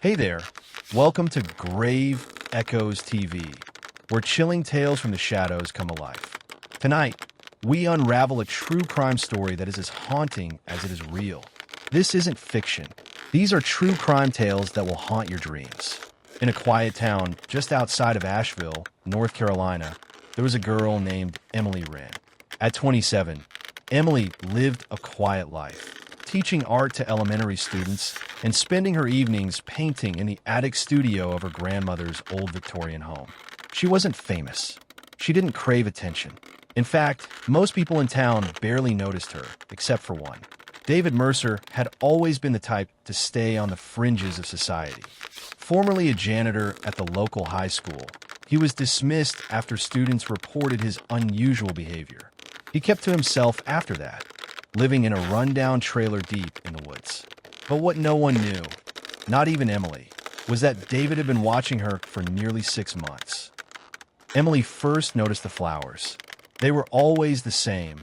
Hey there, welcome to Grave Echoes TV, where chilling tales from the shadows come alive. Tonight, we unravel a true crime story that is as haunting as it is real. This isn't fiction. These are true crime tales that will haunt your dreams. In a quiet town just outside of Asheville, North Carolina, there was a girl named Emily Wren. At 27, Emily lived a quiet life, teaching art to elementary students and spending her evenings painting in the attic studio of her grandmother's old Victorian home. She wasn't famous. She didn't crave attention. In fact, most people in town barely noticed her, except for one. David Mercer had always been the type to stay on the fringes of society. Formerly a janitor at the local high school, he was dismissed after students reported his unusual behavior. He kept to himself after that, living in a rundown trailer deep in the woods. But what no one knew, not even Emily, was that David had been watching her for nearly 6 months. Emily first noticed the flowers. They were always the same,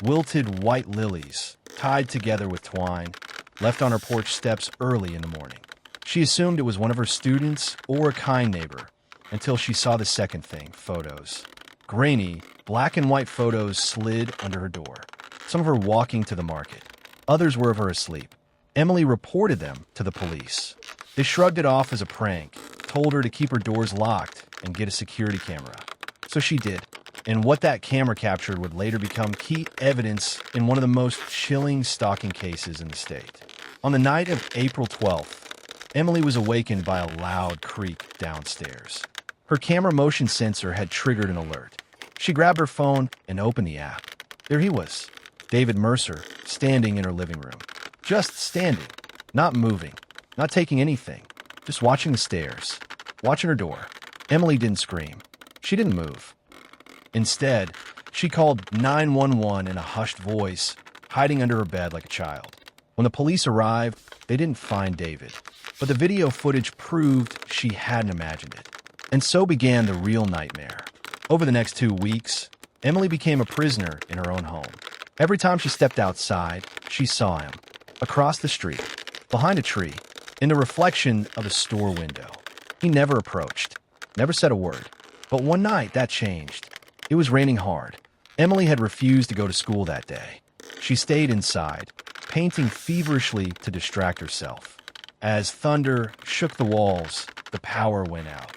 wilted white lilies, tied together with twine, left on her porch steps early in the morning. She assumed it was one of her students or a kind neighbor, until she saw the second thing, photos. Grainy, black and white photos slid under her door. Some of her walking to the market. Others were of her asleep. Emily reported them to the police. They shrugged it off as a prank, told her to keep her doors locked and get a security camera. So she did. And what that camera captured would later become key evidence in one of the most chilling stalking cases in the state. On the night of April 12th, Emily was awakened by a loud creak downstairs. Her camera motion sensor had triggered an alert. She grabbed her phone and opened the app. There he was, David Mercer, standing in her living room. Just standing, not moving, not taking anything, just watching the stairs, watching her door. Emily didn't scream. She didn't move. Instead, she called 911 in a hushed voice, hiding under her bed like a child. When the police arrived, they didn't find David, but the video footage proved she hadn't imagined it. And so began the real nightmare. Over the next 2 weeks, Emily became a prisoner in her own home. Every time she stepped outside, she saw him. Across the street, behind a tree, in the reflection of a store window. He never approached, never said a word. But one night, that changed. It was raining hard. Emily had refused to go to school that day. She stayed inside, painting feverishly to distract herself. As thunder shook the walls, the power went out.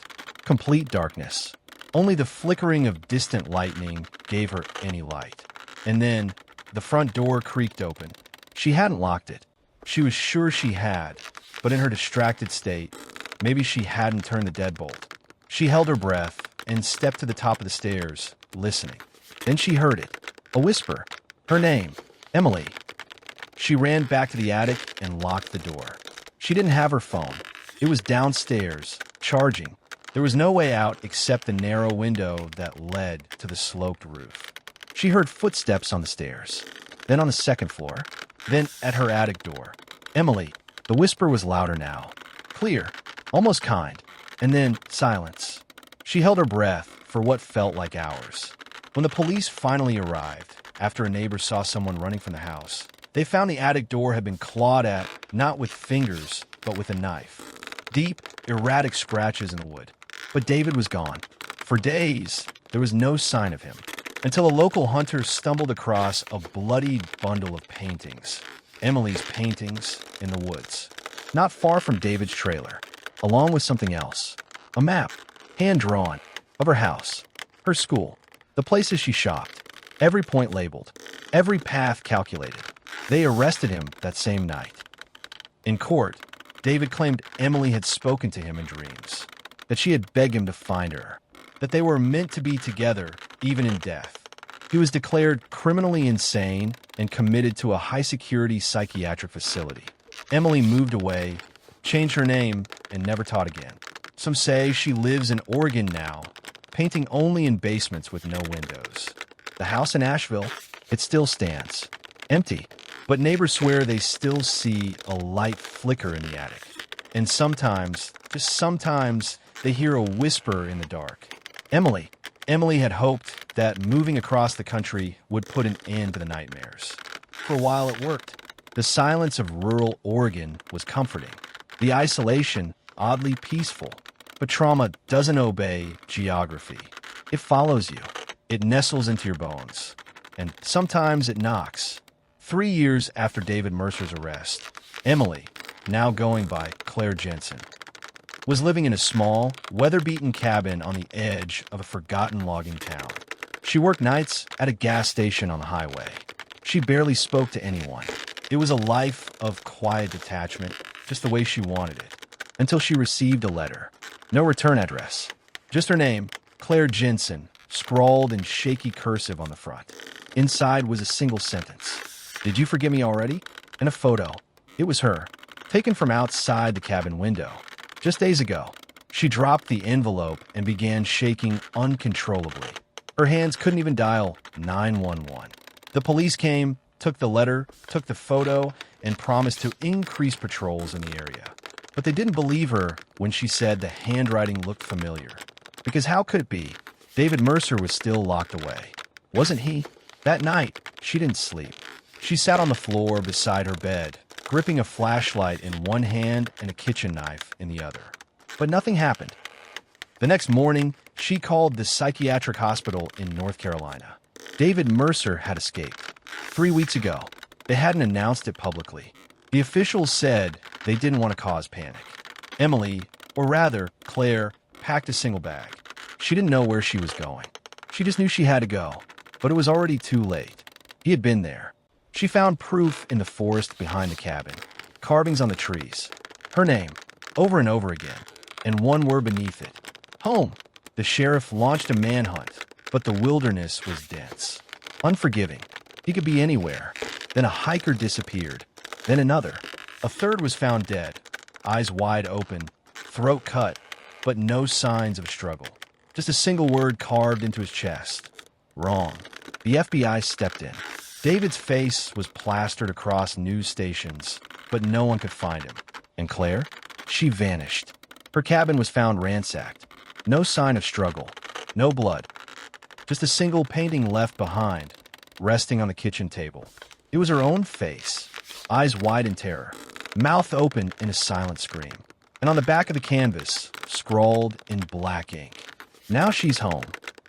Complete darkness. Only the flickering of distant lightning gave her any light. And then, the front door creaked open. She hadn't locked it. She was sure she had, but in her distracted state, maybe she hadn't turned the deadbolt. She held her breath and stepped to the top of the stairs, listening. Then she heard it. A whisper. Her name. Emily. She ran back to the attic and locked the door. She didn't have her phone. It was downstairs, charging. There was no way out except the narrow window that led to the sloped roof. She heard footsteps on the stairs, then on the second floor, then at her attic door. Emily. The whisper was louder now. Clear, almost kind, and then silence. She held her breath for what felt like hours. When the police finally arrived, after a neighbor saw someone running from the house, they found the attic door had been clawed at, not with fingers, but with a knife. Deep, erratic scratches in the wood. But David was gone. For days, there was no sign of him, until a local hunter stumbled across a bloodied bundle of paintings. Emily's paintings in the woods, not far from David's trailer, along with something else. A map, hand-drawn, of her house, her school, the places she shopped, every point labeled, every path calculated. They arrested him that same night. In court, David claimed Emily had spoken to him in dreams, that she had begged him to find her, that they were meant to be together, even in death. He was declared criminally insane and committed to a high-security psychiatric facility. Emily moved away, changed her name, and never taught again. Some say she lives in Oregon now, painting only in basements with no windows. The house in Asheville, it still stands, empty, but neighbors swear they still see a light flicker in the attic. And sometimes, just sometimes, they hear a whisper in the dark. Emily. Emily had hoped that moving across the country would put an end to the nightmares. For a while it worked. The silence of rural Oregon was comforting. The isolation oddly peaceful. But trauma doesn't obey geography. It follows you. It nestles into your bones. And sometimes it knocks. 3 years after David Mercer's arrest, Emily, now going by Claire Jensen, was living in a small, weather-beaten cabin on the edge of a forgotten logging town. She worked nights at a gas station on the highway. She barely spoke to anyone. It was a life of quiet detachment, just the way she wanted it, until she received a letter. No return address. Just her name, Claire Jensen, scrawled in shaky cursive on the front. Inside was a single sentence. "Did you forget me already?" And a photo. It was her, taken from outside the cabin window. Just days ago, she dropped the envelope and began shaking uncontrollably. Her hands couldn't even dial 911. The police came, took the letter, took the photo, and promised to increase patrols in the area. But they didn't believe her when she said the handwriting looked familiar. Because how could it be? David Mercer was still locked away. Wasn't he? That night, she didn't sleep. She sat on the floor beside her bed, gripping a flashlight in one hand and a kitchen knife in the other. But nothing happened. The next morning, she called the psychiatric hospital in North Carolina. David Mercer had escaped. 3 weeks ago, they hadn't announced it publicly. The officials said they didn't want to cause panic. Emily, or rather, Claire, packed a single bag. She didn't know where she was going. She just knew she had to go, but it was already too late. He had been there. She found proof in the forest behind the cabin, carvings on the trees, her name, over and over again, and one word beneath it, home. The sheriff launched a manhunt, but the wilderness was dense, unforgiving. He could be anywhere. Then a hiker disappeared, then another. A third was found dead, eyes wide open, throat cut, but no signs of struggle. Just a single word carved into his chest. Wrong. The FBI stepped in. David's face was plastered across news stations, but no one could find him. And Claire? She vanished. Her cabin was found ransacked. No sign of struggle. No blood. Just a single painting left behind, resting on the kitchen table. It was her own face, eyes wide in terror, mouth open in a silent scream. And on the back of the canvas, scrawled in black ink, "Now she's home."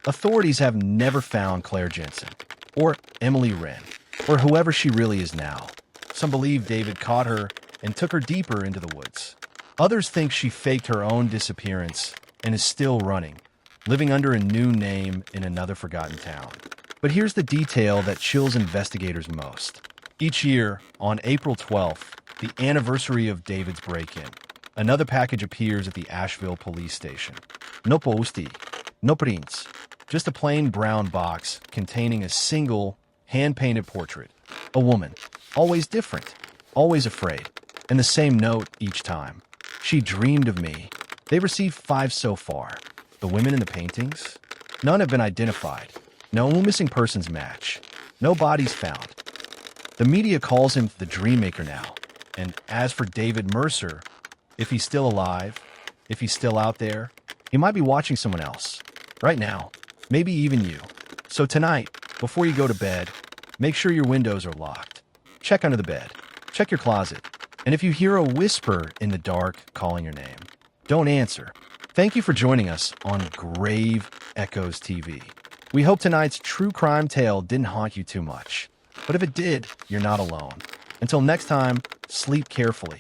Authorities have never found Claire Jensen, or Emily Wren, or whoever she really is now. Some believe David caught her and took her deeper into the woods. Others think she faked her own disappearance and is still running, living under a new name in another forgotten town. But here's the detail that chills investigators most. Each year, on April 12th, the anniversary of David's break-in, another package appears at the Asheville police station. No pousti, no prints, just a plain brown box containing a single hand-painted portrait. A woman, always different, always afraid, and the same note each time. "She dreamed of me." They received 5 so far. The women in the paintings? None have been identified. No missing persons match. No bodies found. The media calls him the Dreammaker now. And as for David Mercer, if he's still alive, if he's still out there, he might be watching someone else. Right now. Maybe even you. So tonight, before you go to bed, make sure your windows are locked. Check under the bed. Check your closet. And if you hear a whisper in the dark calling your name, don't answer. Thank you for joining us on Grave Echoes TV. We hope tonight's true crime tale didn't haunt you too much. But if it did, you're not alone. Until next time, sleep carefully.